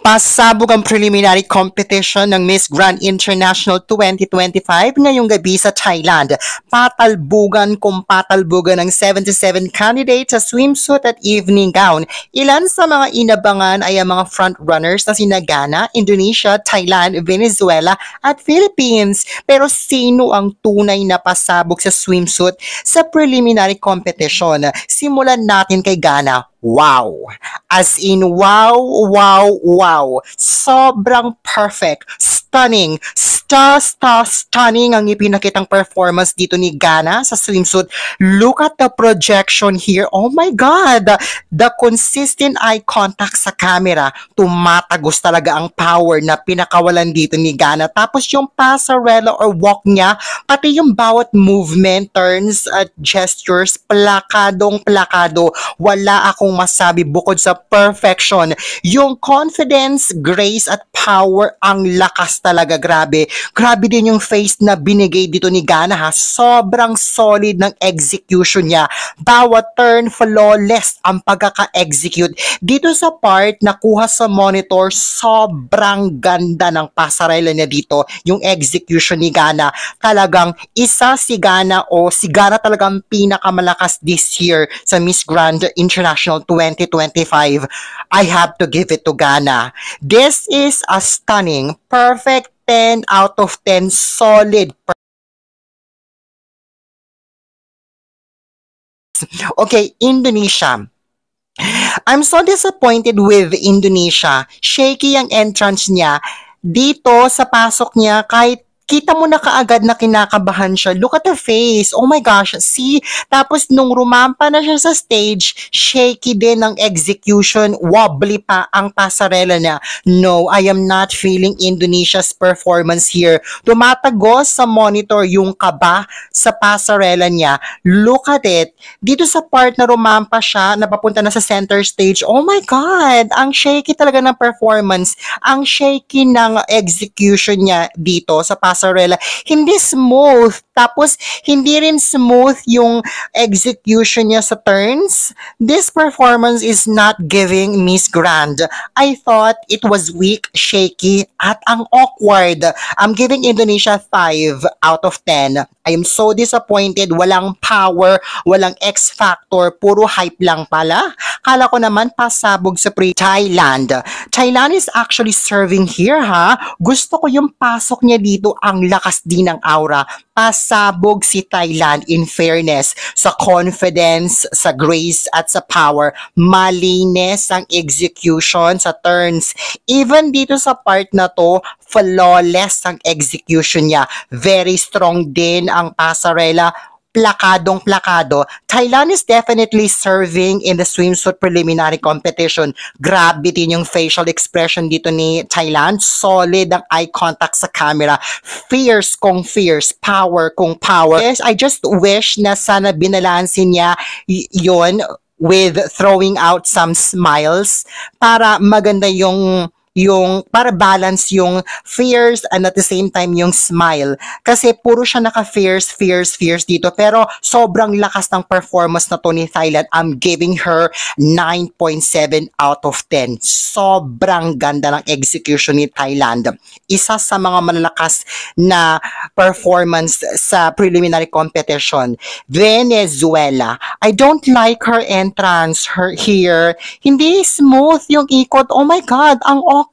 Pasabog ang preliminary competition ng Miss Grand International 2025 ngayong gabi sa Thailand. Patalbugan kung patalbugan ng 77 candidates sa swimsuit at evening gown. Ilan sa mga inabangan ay ang mga frontrunners na sina Ghana, Indonesia, Thailand, Venezuela at Philippines. Pero sino ang tunay na pasabog sa swimsuit sa preliminary competition? Simulan natin kay Ghana. Wow! As in, wow, wow, wow. Sobrang perfect, stunning, stunning ang ipinakitang performance dito ni Ghana sa swimsuit. Look at the projection here. Oh my God! The consistent eye contact sa camera. Tumatagos talaga ang power na pinakawalan dito ni Ghana. Tapos yung pasarela or walk niya, pati yung bawat movement, turns at gestures, plakadong plakado. Wala akong masabi bukod sa perfection. Yung confidence, grace at power, ang lakas talaga. Grabe. Grabe din yung face na binigay dito ni Ghana ha. Sobrang solid ng execution niya. Bawat turn, flawless ang pagkaka-execute. Dito sa part na kuha sa monitor, sobrang ganda ng pasarela niya dito. Yung execution ni Ghana. Talagang isa si Ghana o si Ghana talagang pinakamalakas this year sa Miss Grand International 2025. I have to give it to Ghana. This is a stunning, perfect 10 out of 10 solid. Okay, Indonesia. I'm so disappointed with Indonesia. Shaky ang entrance niya. Dito sa pasok niya, kahit kita mo na kaagad na kinakabahan siya. Look at the face. Oh my gosh. See? Tapos nung rumampa na siya sa stage, shaky din ang execution. Wobbly pa ang pasarela niya. No, I am not feeling Indonesia's performance here. Tumatagos sa monitor yung kaba sa pasarela niya. Look at it. Dito sa part na rumampa siya, napapunta na sa center stage, oh my God! Ang shaky talaga ng performance. Ang shaky ng execution niya dito sa pasarela. Hindi smooth. Tapos, hindi rin smooth yung execution niya sa turns. This performance is not giving Miss Grand. I thought it was weak, shaky, at ang awkward. I'm giving Indonesia 5 out of 10. I am so disappointed. Walang power, walang X factor, puro hype lang pala. Kala ko naman pasabog sa Thailand. Thailand is actually serving here ha. Gusto ko yung pasok niya dito, ang lakas din ng aura. Pasabog si Thailand in fairness, sa confidence, sa grace at sa power. Malinis ang execution sa turns. Even dito sa part na to, flawless ang execution niya. Very strong din ang pasarela. Plakadong plakado. Thailand is definitely serving in the swimsuit preliminary competition. Grabe din yung facial expression dito ni Thailand. Solid ang eye contact sa camera. Fierce kung fierce. Power kung power. Yes, I just wish na sana binalansin niya yon with throwing out some smiles para maganda yung para balance yung fierce and at the same time yung smile. Kasi puro siya fierce dito. Pero sobrang lakas ng performance na to ni Thailand. I'm giving her 9.7 out of 10. Sobrang ganda ng execution ni Thailand. Isa sa mga malalakas na performance sa preliminary competition. Venezuela. I don't like her entrance here. Hindi smooth yung ikot. Oh my God, ang awkward.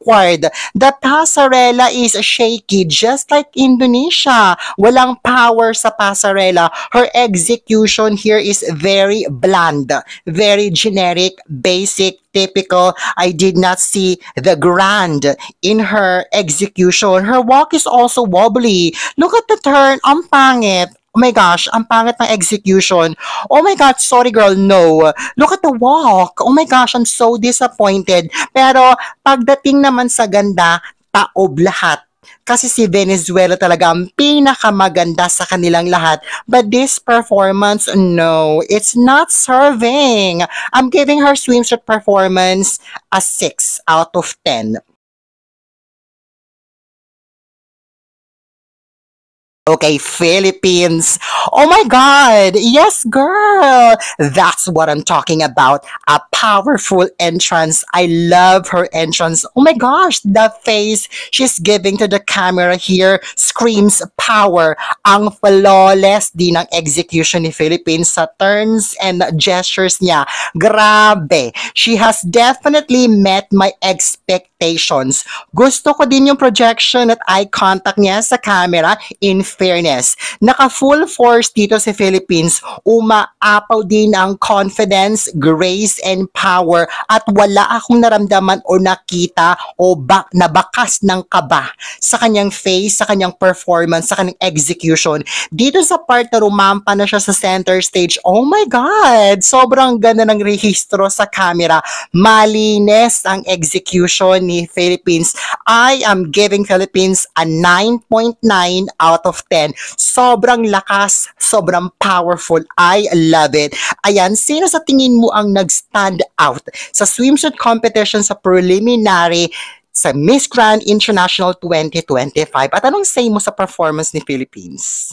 The pasarela is shaky just like Indonesia. Walang power sa pasarela. Her execution here is very bland, very generic, basic, typical. I did not see the grand in her execution. Her walk is also wobbly. Look at the turn. Ang pangit. Oh my gosh, ang pangit ng execution. Oh my God, sorry girl, no. Look at the walk. Oh my gosh, I'm so disappointed. Pero pagdating naman sa ganda, taob lahat. Kasi si Venezuela talaga ang pinakamaganda sa kanilang lahat. But this performance, no, it's not serving. I'm giving her swimsuit performance a 6 out of 10. Okay, Philippines. Oh my God. Yes, girl. That's what I'm talking about. A powerful entrance. I love her entrance. Oh my gosh. The face she's giving to the camera here screams power. Ang flawless din ng execution ni Philippines sa turns and gestures niya. Grabe. She has definitely met my expectations. Gusto ko din yung projection at eye contact niya sa camera. In fairness, naka full force dito sa Philippines, umaapaw din ang confidence, grace, and power at wala akong naramdaman o nakita o nabakas ng kaba sa kanyang face, sa kanyang performance, sa kanyang execution. Dito sa part na rumampa na siya sa center stage, oh my God! Sobrang ganda ng rehistro sa camera. Malinis ang execution ni Philippines. I am giving Philippines a 9.9 out of 10. Sobrang lakas, sobrang powerful. I love it. Ayan, sino sa tingin mo ang nag-stand out sa swimsuit competition sa preliminary sa Miss Grand International 2025? At anong say mo sa performance ni Philippines?